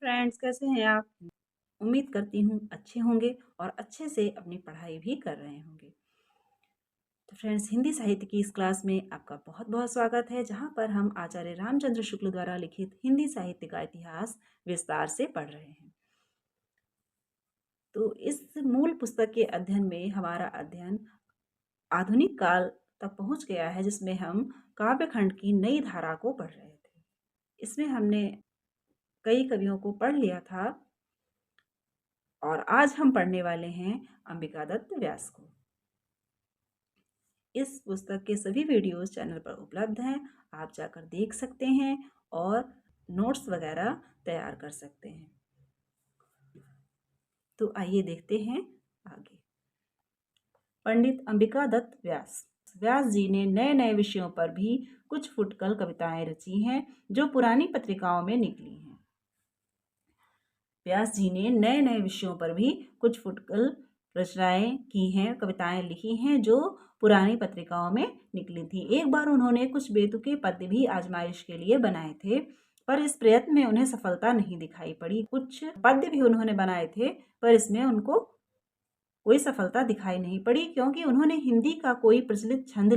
Friends, कैसे हैं आप? उम्मीद करती हूँ अच्छे होंगे और अच्छे से अपनी पढ़ाई भी कर रहे होंगे। तो फ्रेंड्स, हिंदी साहित्य की इस क्लास में आपका बहुत बहुत स्वागत है, जहाँ पर हम आचार्य रामचंद्र शुक्ल द्वारा लिखित हिंदी साहित्य का इतिहास विस्तार से पढ़ रहे हैं। तो इस मूल पुस्तक के अध्ययन में हमारा अध्ययन आधुनिक काल तक पहुँच गया है, जिसमें हम काव्यखंड की नई धारा को पढ़ रहे थे। इसमें हमने कई कवियों को पढ़ लिया था और आज हम पढ़ने वाले हैं अंबिकादत्त व्यास को। इस पुस्तक के सभी वीडियोस चैनल पर उपलब्ध हैं, आप जाकर देख सकते हैं और नोट्स वगैरह तैयार कर सकते हैं। तो आइए देखते हैं आगे। पंडित अंबिकादत्त व्यास। व्यास जी ने नए नए विषयों पर भी कुछ फुटकल कविताएं रची हैं, जो पुरानी पत्रिकाओं में निकली हैं। व्यास जी ने नए नए विषयों पर भी कुछ फुटकल रचनाएं की हैं, कविताएं लिखी हैं, जो पुरानी पत्रिकाओं में निकली थी। एक बार उन्होंने कुछ बेतुके पद्य भी आजमाइश के लिए बनाए थे, पर इस प्रयत्न में उन्हें सफलता नहीं दिखाई पड़ी। कुछ पद्य भी उन्होंने बनाए थे, पर इसमें उनको कोई सफलता दिखाई नहीं पड़ी, क्योंकि उन्होंने हिंदी का कोई प्रचलित छंद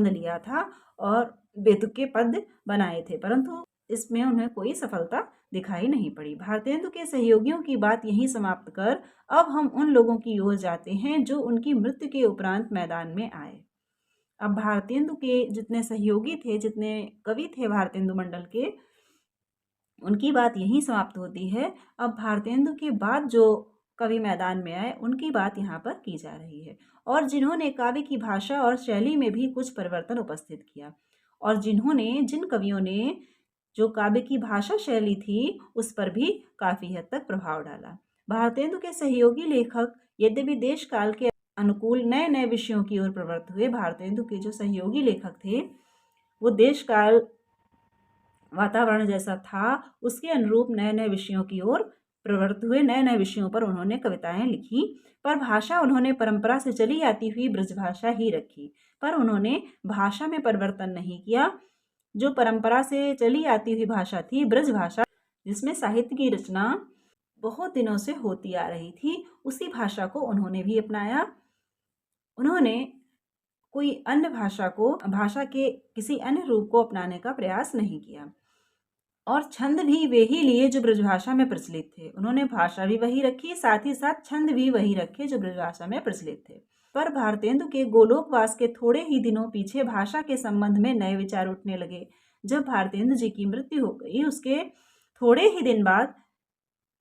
लिया था और बेतुके पद्य बनाए थे, परंतु इसमें उन्हें कोई सफलता दिखाई नहीं पड़ी। भारतेंदु के सहयोगियों की बात यहीं समाप्त कर अब हम उन लोगों की ओर जाते हैं जो उनकी मृत्यु के उपरांत मैदान में आए। अब भारतेंदु के जितने सहयोगी थे, जितने कवि थे भारतेंदु मंडल के, उनकी बात यहीं समाप्त होती है। अब भारतेंदु के बाद जो कवि मैदान में आए, उनकी बात यहाँ पर की जा रही है, और जिन्होंने काव्य की भाषा और शैली में भी कुछ परिवर्तन उपस्थित किया, और जिन कवियों ने जो काव्य की भाषा शैली थी उस पर भी काफी हद तक प्रभाव डाला। भारतेंदु के सहयोगी लेखक यद्यपि देश काल के अनुकूल नए नए विषयों की ओर प्रवृत्त हुए, भारतेंदु के जो सहयोगी लेखक थे वो देश काल वातावरण जैसा था उसके अनुरूप नए नए विषयों की ओर प्रवृत्त हुए। नए नए विषयों पर उन्होंने कविताएं लिखी, पर भाषा उन्होंने परंपरा से चली आती हुई ब्रजभाषा ही रखी, पर उन्होंने भाषा में परिवर्तन नहीं किया। जो परंपरा से चली आती हुई भाषा थी ब्रजभाषा, जिसमें साहित्य की रचना बहुत दिनों से होती आ रही थी, उसी भाषा को उन्होंने भी अपनाया। उन्होंने कोई अन्य भाषा के किसी अन्य रूप को अपनाने का प्रयास नहीं किया, और छंद भी वे ही लिए जो ब्रजभाषा में प्रचलित थे। उन्होंने भाषा भी वही रखी, साथ ही साथ छंद भी वही रखे जो ब्रजभाषा में प्रचलित थे। पर भारतेंदु के गोलोकवास के थोड़े ही दिनों पीछे भाषा के संबंध में नए विचार उठने लगे। जब भारतेंदु जी की मृत्यु हो गई, उसके थोड़े ही दिन बाद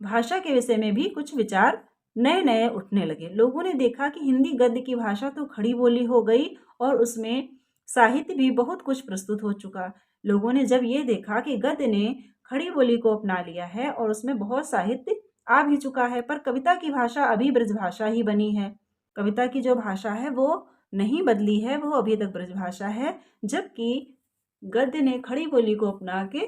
भाषा के विषय में भी कुछ विचार नए नए उठने लगे। लोगों ने देखा कि हिंदी गद्य की भाषा तो खड़ी बोली हो गई और उसमें साहित्य भी बहुत कुछ प्रस्तुत हो चुका। लोगों ने जब ये देखा कि गद्य ने खड़ी बोली को अपना लिया है और उसमें बहुत साहित्य आ भी चुका है, पर कविता की भाषा अभी ब्रजभाषा ही बनी है, कविता की जो भाषा है वो नहीं बदली है, वो अभी तक ब्रजभाषा है, जबकि गद्य ने खड़ी बोली को अपना के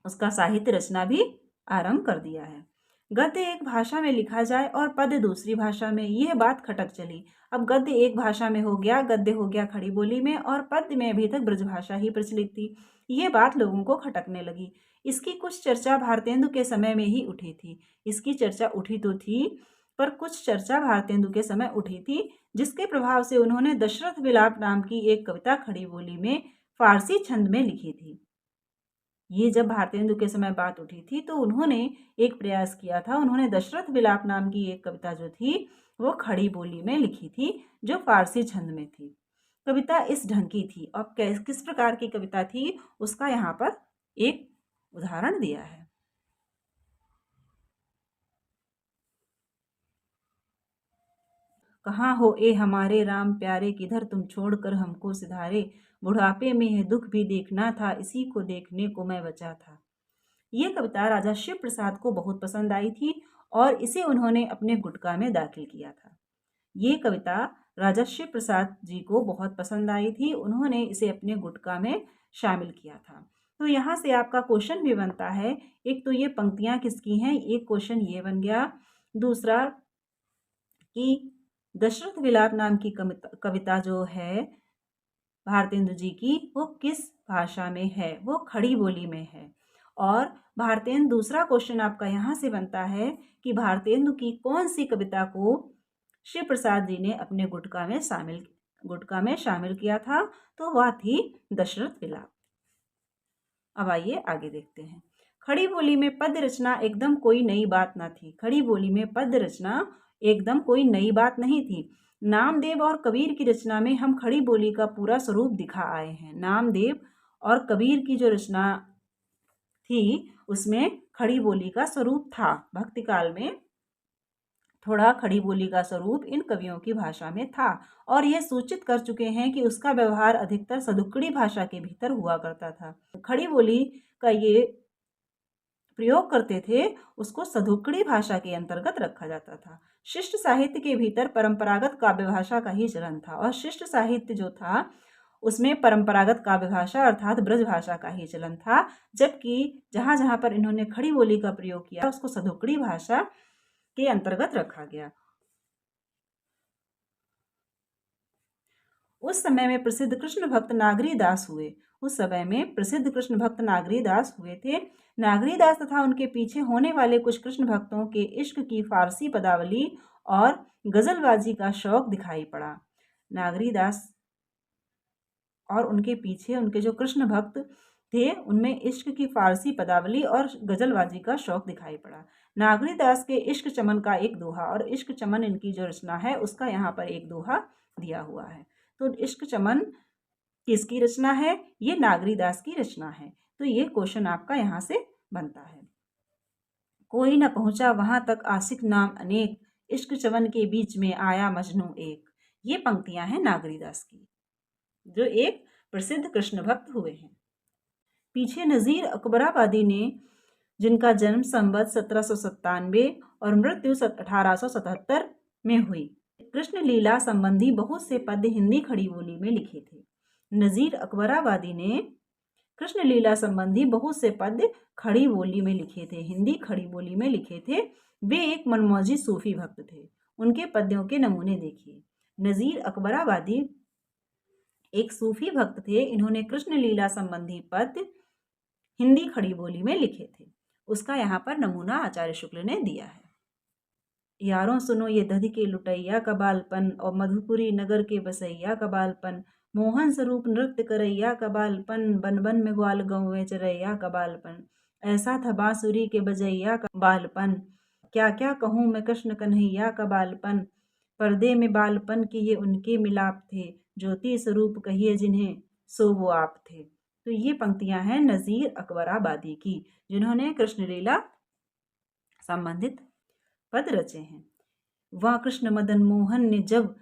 उसका साहित्य रचना भी आरंभ कर दिया है। गद्य एक भाषा में लिखा जाए और पद्य दूसरी भाषा में, यह बात खटक चली। अब गद्य एक भाषा में हो गया, गद्य हो गया खड़ी बोली में, और पद्य में अभी तक ब्रजभाषा ही प्रचलित थी। ये बात लोगों को खटकने लगी। इसकी कुछ चर्चा भारतेंदु के समय में ही उठी थी। इसकी चर्चा उठी तो थी, पर कुछ चर्चा भारतेंदु के समय उठी थी, जिसके प्रभाव से उन्होंने दशरथ विलाप नाम की एक कविता खड़ी बोली में फारसी छंद में लिखी थी। ये जब भारतेंदु के समय बात उठी थी तो उन्होंने एक प्रयास किया था। उन्होंने दशरथ विलाप नाम की एक कविता जो थी वो खड़ी बोली में लिखी थी, जो फारसी छंद में थी। कविता इस ढंग की थी। अब किस प्रकार की कविता थी उसका यहाँ पर एक उदाहरण दिया है। कहाँ हो ए हमारे राम प्यारे, किधर तुम छोड़कर हमको सिधारे, बुढ़ापे में है दुख भी देखना था, इसी को देखने को मैं बचा था। ये कविता राजा शिव प्रसाद को बहुत पसंद आई थी और इसे उन्होंने अपने गुटका में दाखिल किया था। ये कविता राजा शिव प्रसाद जी को बहुत पसंद आई थी, उन्होंने इसे अपने गुटका में शामिल किया था। तो यहाँ से आपका क्वेश्चन भी बनता है, एक तो ये पंक्तियाँ किसकी हैं, एक क्वेश्चन ये बन गया। दूसरा कि दशरथ विलाप नाम की कविता जो है भारतेंदु जी की, वो किस भाषा में है, वो खड़ी बोली में है। और भारतेंदु, दूसरा क्वेश्चन आपका यहाँ से बनता है कि भारतेंदु की कौन सी कविता को शिव प्रसाद जी ने अपने गुटका में शामिल किया था? तो वह थी दशरथ विलाप। अब आइए आगे देखते हैं। खड़ी बोली में पद्य रचना एकदम कोई नई बात ना थी। खड़ी बोली में पद्य रचना एकदम कोई नई बात नहीं थी। नामदेव और कबीर की रचना में हम खड़ी बोली का पूरा स्वरूप दिखा आए हैं। नामदेव और कबीर की जो रचना थी उसमें खड़ी बोली का स्वरूप था। भक्ति काल में थोड़ा खड़ी बोली का स्वरूप इन कवियों की भाषा में था और यह सूचित कर चुके हैं कि उसका व्यवहार अधिकतर सदुक्कड़ी भाषा के भीतर हुआ करता था। खड़ी बोली का ये प्रयोग करते थे उसको सदुक्कड़ी भाषा के अंतर्गत रखा जाता था। शिष्ट साहित्य के भीतर परंपरागत काव्य भाषा का ही चलन था और शिष्ट साहित्य जो था उसमें परंपरागत काव्य भाषा अर्थात ब्रज भाषा का ही चलन था, जबकि जहाँ जहाँ पर इन्होंने खड़ी बोली का प्रयोग किया उसको सदुक्कड़ी भाषा के अंतर्गत रखा गया। उस समय में प्रसिद्ध कृष्ण भक्त नागरी दास हुए। उस समय में प्रसिद्ध कृष्ण भक्त नागरी दास हुए थे। नागरी दास तथा उनके पीछे होने वाले कुछ कृष्ण भक्तों के इश्क की फारसी पदावली और गजलबाजी का शौक दिखाई पड़ा। नागरी दास और उनके पीछे उनके जो कृष्ण भक्त थे उनमें इश्क की फारसी पदावली और गजलबाजी का शौक दिखाई पड़ा। नागरी दास के इश्क चमन का एक दोहा, और इश्क चमन इनकी जो रचना है उसका यहाँ पर एक दोहा दिया हुआ है। तो इश्क चमन किसकी रचना है? ये नागरी दास की रचना है। तो ये क्वेश्चन आपका यहाँ से बनता है। कोई न पहुंचा वहां तक आशिक नाम अनेक, इश्क चमन के बीच में आया मजनू एक। ये पंक्तियां हैं नागरी दास की, जो एक प्रसिद्ध कृष्ण भक्त हुए हैं। पीछे नज़ीर अकबराबादी ने, जिनका जन्म संवत 1797 और मृत्यु 1877 में हुई, कृष्ण लीला संबंधी बहुत से पद्य हिंदी खड़ी बोली में लिखे थे। नज़ीर अकबराबादी ने कृष्ण लीला संबंधी बहुत से पद्य खड़ी बोली में लिखे थे, हिंदी खड़ी बोली में लिखे थे। वे एक मनमौजी सूफी भक्त थे। उनके पद्यों के नमूने देखिए। नज़ीर अकबराबादी एक सूफी भक्त थे। इन्होंने कृष्ण लीला संबंधी पद्य हिंदी खड़ी बोली में लिखे थे। उसका यहाँ पर नमूना आचार्य शुक्ल ने दिया है। यारों सुनो ये दधि के लुटैया का बालपन, और मधुपुरी नगर के बसैया का बालपन, मोहन स्वरूप नृत्य करैया का बालपन, बन बन में ग्वाल गौवे चरैया का बालपन, ऐसा था बांसुरी के बजैया का बालपन, क्या क्या कहूँ मैं कृष्ण कन्हैया का बालपन, पर्दे में बालपन के ये उनके मिलाप थे, ज्योति स्वरूप कहिए जिन्हें सो वो आप थे। तो ये पंक्तियां हैं नज़ीर अकबराबादी की, जिन्होंने कृष्णलीला संबंधित पद रचे हैं। वह कृष्ण मदन मोहन ने जब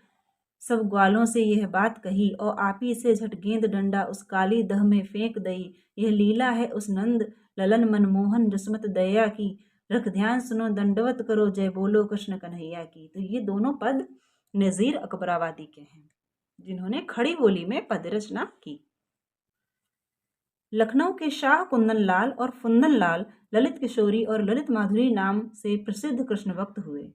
सब ग्वालों से यह बात कही, और आपी से झट गेंद डंडा उस काली दह में फेंक दई, यह लीला है उस नंद ललन मनमोहन जसमत दया की, रख ध्यान सुनो दंडवत करो जय बोलो कृष्ण कन्हैया की। तो ये दोनों पद नज़ीर अकबराबादी के हैं, जिन्होंने खड़ी बोली में पद रचना की। लखनऊ के शाह कुंदन लाल और फुंदन लाल ललित किशोरी और ललित माधुरी नाम से प्रसिद्ध कृष्ण भक्त हुए।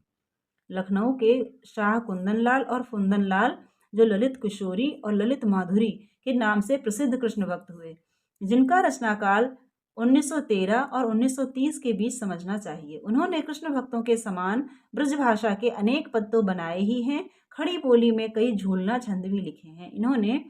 लखनऊ के शाह कुंदन लाल और फुंदन लाल जो ललित किशोरी और ललित माधुरी के नाम से प्रसिद्ध कृष्ण भक्त हुए, जिनका रचनाकाल 1913 और 1930 के बीच समझना चाहिए। उन्होंने कृष्ण भक्तों के समान ब्रजभाषा के अनेक पद तो बनाए ही हैं, खड़ी बोली में कई झूलना छंद भी लिखे हैं। इन्होंने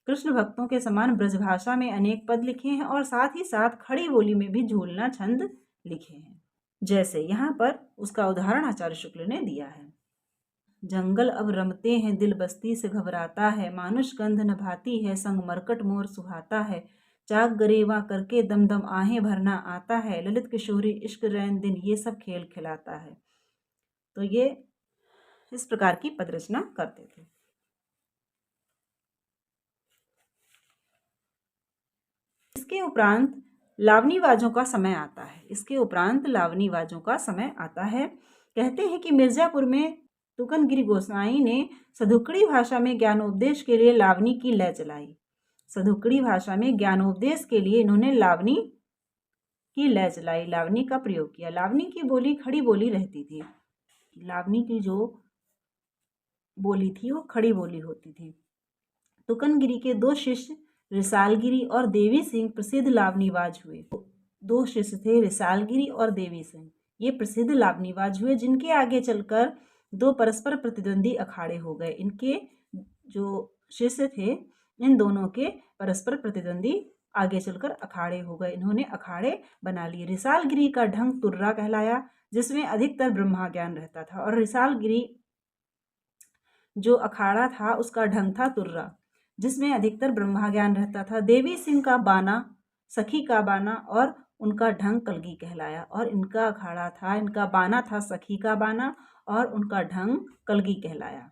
कृष्ण भक्तों के समान ब्रजभाषा में अनेक पद लिखे हैं और साथ ही साथ खड़ी बोली में भी झूलना छंद लिखे हैं। जैसे यहाँ पर उसका उदाहरण आचार्य शुक्ल ने दिया है। जंगल अब रमते हैं दिल बस्ती से घबराता है, मानुष गंध न भाती है संग मरकट मोर सुहाता है, चाक गरेवा करके दम दम आहें भरना आता है, ललित किशोरी इश्क रैन दिन ये सब खेल खिलाता है। तो ये इस प्रकार की पद रचना करते थे। इसके उपरांत लावनीवाजों का समय आता है। इसके उपरांत लावनीवाजों का समय आता है। कहते हैं कि मिर्जापुर में तुकनगिरी गोसाई ने सदुक्कड़ी भाषा में ज्ञानोपदेश के लिए लावनी की लय चलाई। सदुक्कड़ी भाषा में ज्ञानोपदेश के लिए इन्होंने लावनी की लय चलाई, लावनी का प्रयोग किया। लावनी की बोली खड़ी बोली रहती थी। लावनी की जो बोली थी वो खड़ी बोली होती थी। तुकनगिरी के दो शिष्य रिसालगिरी और देवी सिंह प्रसिद्ध लावनीबाज हुए। दो शिष्य थे, रिसालगिरी और देवी सिंह। ये प्रसिद्ध लावनीबाज हुए जिनके आगे चलकर दो परस्पर प्रतिद्वंदी अखाड़े हो गए। इनके जो शिष्य थे, इन दोनों के परस्पर प्रतिद्वंदी आगे चलकर अखाड़े हो गए। इन्होंने अखाड़े बना लिए। रिसालगिरी का ढंग तुर्रा कहलाया, जिसमें अधिकतर ब्रह्मा ज्ञान रहता था, और रिसालगिरी जो अखाड़ा था उसका ढंग था तुर्रा, जिसमें अधिकतर ब्रह्मा ज्ञान रहता था। देवी सिंह का बाना सखी का बाना और उनका ढंग कलगी कहलाया। और इनका अखाड़ा था, इनका बाना था सखी का बाना और उनका ढंग कलगी कहलाया,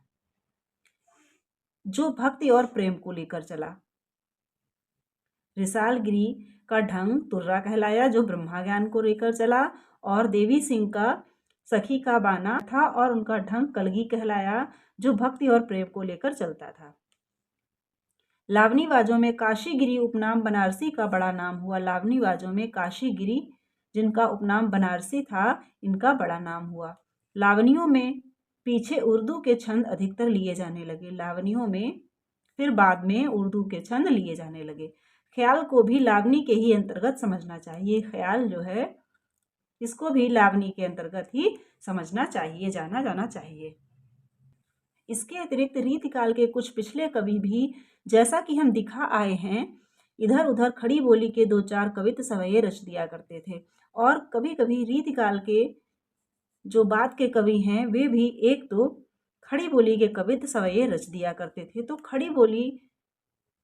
जो भक्ति और प्रेम को लेकर चला। रिसालगिरी का ढंग तुर्रा कहलाया, जो ब्रह्मा ज्ञान को लेकर चला, और देवी सिंह का सखी का बाना था और उनका ढंग कलगी कहलाया, जो भक्ति और प्रेम को लेकर चलता था। लावनीबाजों में काशीगिरी उपनाम बनारसी का बड़ा नाम हुआ। लावनीबाजों में काशीगिरी, जिनका उपनाम बनारसी था, इनका बड़ा नाम हुआ। लावनियों में पीछे उर्दू के छंद अधिकतर लिए जाने लगे। लावनियों में फिर बाद में उर्दू के छंद लिए जाने लगे। ख्याल को भी लावनी के ही अंतर्गत समझना चाहिए। ख्याल जो है इसको भी लावनी के अंतर्गत ही समझना चाहिए, जाना जाना चाहिए। इसके अतिरिक्त रीतिकाल के कुछ पिछले कवि भी, जैसा कि हम दिखा आए हैं, इधर उधर खड़ी बोली के दो चार कवित्त सवैये रच दिया करते थे। और कभी कभी रीतिकाल के जो बाद के कवि हैं वे भी एक दो खड़ी बोली के कवित्त सवैये रच दिया करते थे। तो खड़ी बोली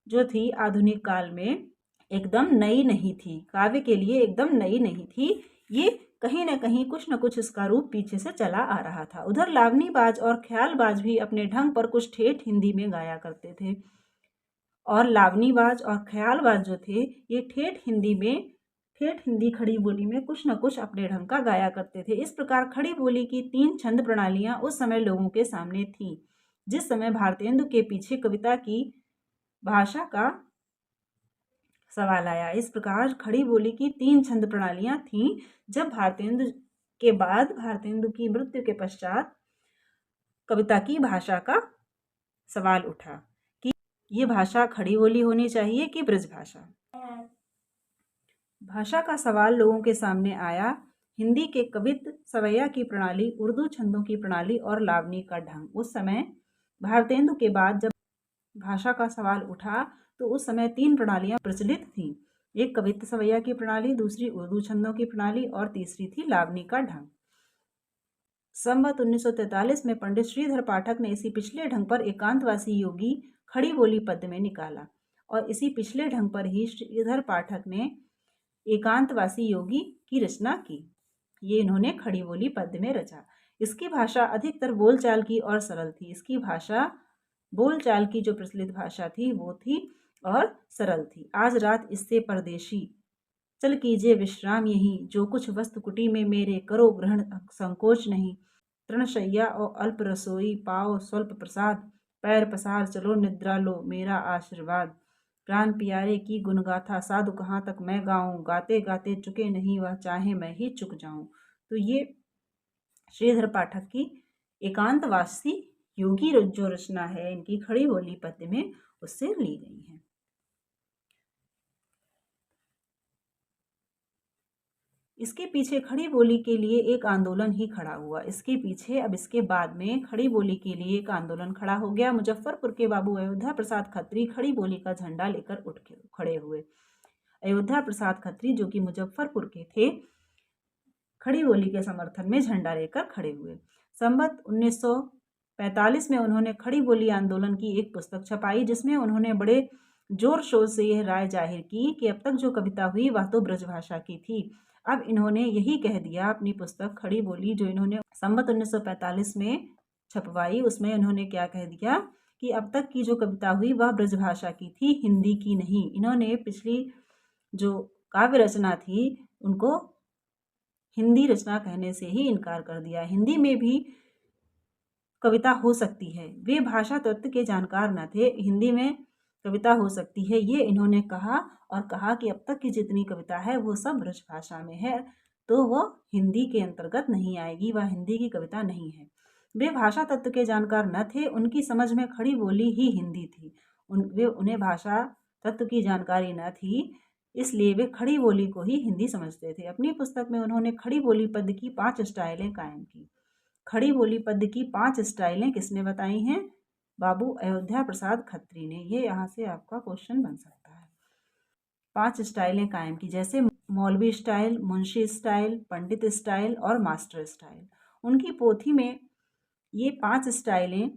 जो थी आधुनिक काल में एकदम नई नहीं थी, काव्य के लिए एकदम नई नहीं थी। ये कहीं न कहीं कुछ न कुछ इसका रूप पीछे से चला आ रहा था। उधर लावनीबाज और ख्यालबाज भी अपने ढंग पर कुछ ठेठ हिंदी में गाया करते थे। और लावनीबाज और ख्यालबाज जो थे, ये ठेठ हिंदी खड़ी बोली में कुछ न कुछ अपने ढंग का गाया करते थे। इस प्रकार खड़ी बोली की 3 छंद प्रणालियां उस समय लोगों के सामने थीं। जिस समय भारतेंदु के पीछे कविता की भाषा का सवाल आया। इस प्रकार खड़ी बोली की 3 छंद प्रणालियां थीं। जब भारतेंदु की मृत्यु के पश्चात कविता की भाषा का सवाल उठा कि ये भाषा खड़ी बोली होनी चाहिए कि ब्रज भाषा। भाषा का सवाल लोगों के सामने आया। हिंदी के कवित्त सवैया की प्रणाली, उर्दू छंदों की प्रणाली और लावनी का ढंग। उस समय भारतेंदु के बाद जब भाषा का सवाल उठा तो उस समय 3 प्रणालियां प्रचलित थीं। एक कवित्त सवैया की प्रणाली, दूसरी उर्दू छंदों की प्रणाली और तीसरी थी लावनी का ढंग। संवत 1943 में पंडित श्रीधर पाठक ने इसी पिछले ढंग पर एकांतवासी योगी खड़ी बोली पद्य में निकाला, और इसी पिछले ढंग पर ही श्रीधर पाठक ने एकांतवासी योगी की रचना की। ये इन्होंने खड़ी बोली पद्य में रचा। इसकी भाषा अधिकतर बोलचाल की और सरल थी। इसकी भाषा बोलचाल की जो प्रचलित भाषा थी वो थी और सरल थी। आज रात इससे परदेशी, चल कीजिए विश्राम यहीं, जो कुछ वस्तु कुटी में मेरे, करो ग्रहण संकोच नहीं। तृणशैया और अल्प रसोई, पाओ स्वल्प प्रसाद, पैर पसार चलो निद्रा लो, मेरा आशीर्वाद। प्राण प्यारे की गुणगाथा, साधु कहाँ तक मैं गाऊं, गाते गाते चुके नहीं वह, चाहे मैं ही चुक जाऊं। तो ये श्रीधर पाठक की एकांतवासी योगी जो रचना है इनकी खड़ी बोली पद्य में, उससे ली गई है। इसके पीछे खड़ी बोली के लिए एक आंदोलन ही खड़ा हुआ। इसके पीछे अब इसके बाद में खड़ी बोली के लिए एक आंदोलन खड़ा हो गया। मुजफ्फरपुर के बाबू अयोध्या प्रसाद खत्री खड़ी बोली का झंडा लेकर उठ के खड़े हुए। अयोध्या प्रसाद खत्री जो कि मुजफ्फरपुर के थे, खड़ी बोली के समर्थन में झंडा लेकर खड़े हुए। संवत 1945 में उन्होंने खड़ी बोली आंदोलन की एक पुस्तक छपाई, जिसमें उन्होंने बड़े जोर शोर से यह राय जाहिर की कि अब तक जो कविता हुई वह तो ब्रजभाषा की थी। अब इन्होंने यही कह दिया अपनी पुस्तक खड़ी बोली जो इन्होंने संवत 1945 में छपवाई, उसमें इन्होंने क्या कह दिया कि अब तक की जो कविता हुई वह ब्रजभाषा की थी, हिंदी की नहीं। इन्होंने पिछली जो काव्य रचना थी उनको हिंदी रचना कहने से ही इनकार कर दिया। हिंदी में भी कविता हो सकती है। वे भाषा तत्व के जानकार न थे, हिंदी में कविता हो सकती है ये इन्होंने कहा, और कहा कि अब तक की जितनी कविता है वो सब ब्रजभाषा में है, तो वो हिंदी के अंतर्गत नहीं आएगी, वह हिंदी की कविता नहीं है। वे भाषा तत्व के जानकार न थे, उनकी समझ में खड़ी बोली ही हिंदी थी। उन्हें भाषा तत्व की जानकारी न थी, इसलिए वे खड़ी बोली को ही हिंदी समझते थे। अपनी पुस्तक में उन्होंने खड़ी बोली पद्य की 5 स्टाइलें कायम की। खड़ी बोली पद्य की 5 स्टाइलें किसने बताई हैं? बाबू अयोध्या प्रसाद खत्री ने। ये यहाँ से आपका क्वेश्चन बन सकता है। 5 स्टाइलें कायम की, जैसे मौलवी स्टाइल, मुंशी स्टाइल, पंडित स्टाइल और मास्टर स्टाइल। उनकी पोथी में ये 5 स्टाइलें,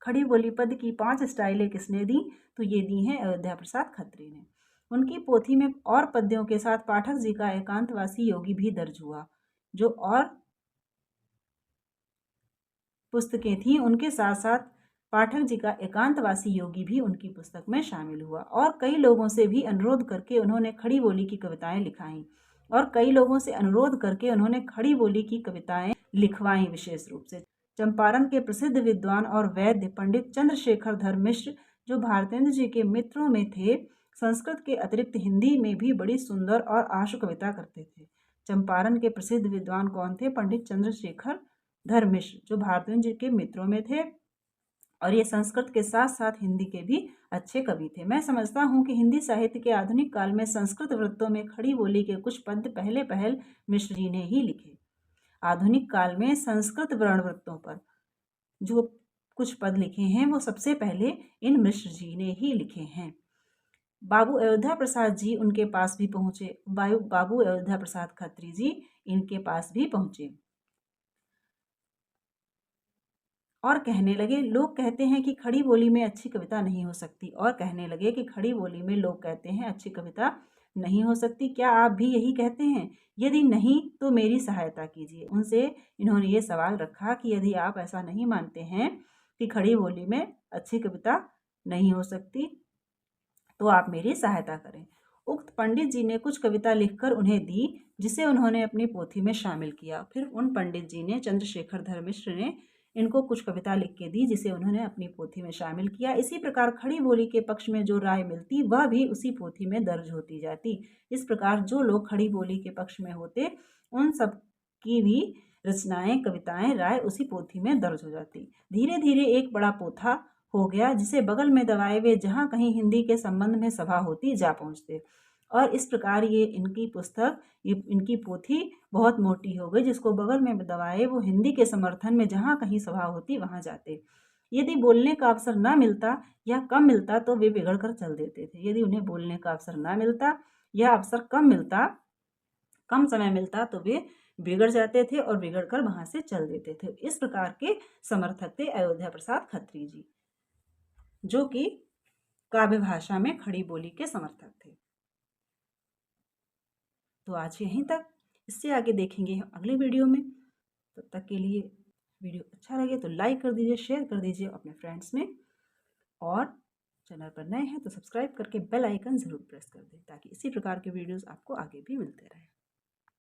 खड़ी बोली पद्य की 5 स्टाइलें किसने दी? तो ये दी हैं अयोध्या प्रसाद खत्री ने। उनकी पोथी में और पद्यों के साथ पाठक जी का एकांतवासी योगी भी दर्ज हुआ। जो और पुस्तकें थीं, उनके साथ साथ पाठक जी का एकांतवासी योगी भी उनकी पुस्तक में शामिल हुआ। और कई लोगों से भी अनुरोध करके उन्होंने खड़ी बोली की कविताएं लिखाईं और कई लोगों से अनुरोध करके उन्होंने खड़ी बोली की कविताएं लिखवाईं। विशेष रूप से चंपारण के प्रसिद्ध विद्वान और वैद्य पंडित चंद्रशेखर धर्मिष्ठ, जो भारतेंद्र जी के मित्रों में थे, संस्कृत के अतिरिक्त हिंदी में भी बड़ी सुंदर और आशु कविता करते थे। चंपारण के प्रसिद्ध विद्वान कौन थे? पंडित चंद्रशेखर धर्मिष्ठ, जो भारतेंद्र जी के मित्रों में थे और ये संस्कृत के साथ साथ हिंदी के भी अच्छे कवि थे। मैं समझता हूँ कि हिंदी साहित्य के आधुनिक काल में संस्कृत वृत्तों में खड़ी बोली के कुछ पद्य पहल मिश्र जी ने ही लिखे। आधुनिक काल में संस्कृत वर्ण वृत्तों पर जो कुछ पद लिखे हैं वो सबसे पहले इन मिश्र जी ने ही लिखे हैं। बाबू अयोध्या प्रसाद जी उनके पास भी पहुंचे। बाबू अयोध्या प्रसाद खत्री जी इनके पास भी पहुंचे और कहने लगे, लोग कहते हैं कि खड़ी बोली में अच्छी कविता नहीं हो सकती। और कहने लगे कि खड़ी बोली में लोग कहते हैं अच्छी कविता नहीं हो सकती, क्या आप भी यही कहते हैं? यदि नहीं तो मेरी सहायता कीजिए। उनसे इन्होंने ये सवाल रखा कि यदि आप ऐसा नहीं मानते हैं कि खड़ी बोली में अच्छी कविता नहीं हो सकती तो आप मेरी सहायता करें। उक्त पंडित जी ने कुछ कविता लिखकर उन्हें दी, जिसे उन्होंने अपनी पोथी में शामिल किया। फिर उन पंडित जी ने, चंद्रशेखर धर्मिष्ठ ने, इनको कुछ कविता लिख के दी, जिसे उन्होंने अपनी पोथी में शामिल किया। इसी प्रकार खड़ी बोली के पक्ष में जो राय मिलती वह भी उसी पोथी में दर्ज होती जाती। इस प्रकार जो लोग खड़ी बोली के पक्ष में होते उन सब की भी रचनाएं, कविताएं, राय उसी पोथी में दर्ज हो जाती। धीरे धीरे एक बड़ा पोथा हो गया, जिसे बगल में दबाए वे जहाँ कहीं हिंदी के संबंध में सभा होती जा पहुँचते। और इस प्रकार ये इनकी पुस्तक, ये इनकी पोथी बहुत मोटी हो गई, जिसको बगल में दबाए वो हिंदी के समर्थन में जहाँ कहीं सभा होती वहाँ जाते। यदि बोलने का अवसर ना मिलता या कम मिलता तो वे बिगड़ कर चल देते थे। यदि उन्हें बोलने का अवसर ना मिलता या अवसर कम मिलता, कम समय मिलता, तो वे बिगड़ जाते थे और बिगड़ कर वहाँ से चल देते थे। इस प्रकार के समर्थक थे अयोध्या प्रसाद खत्री जी, जो कि काव्य भाषा में खड़ी बोली के समर्थक थे। तो आज यहीं तक, इससे आगे देखेंगे हम अगले वीडियो में। तब तक के लिए वीडियो अच्छा लगे तो लाइक कर दीजिए, शेयर कर दीजिए अपने फ्रेंड्स में, और चैनल पर नए हैं तो सब्सक्राइब करके बेल आइकन ज़रूर प्रेस कर दें, ताकि इसी प्रकार के वीडियोस आपको आगे भी मिलते रहें।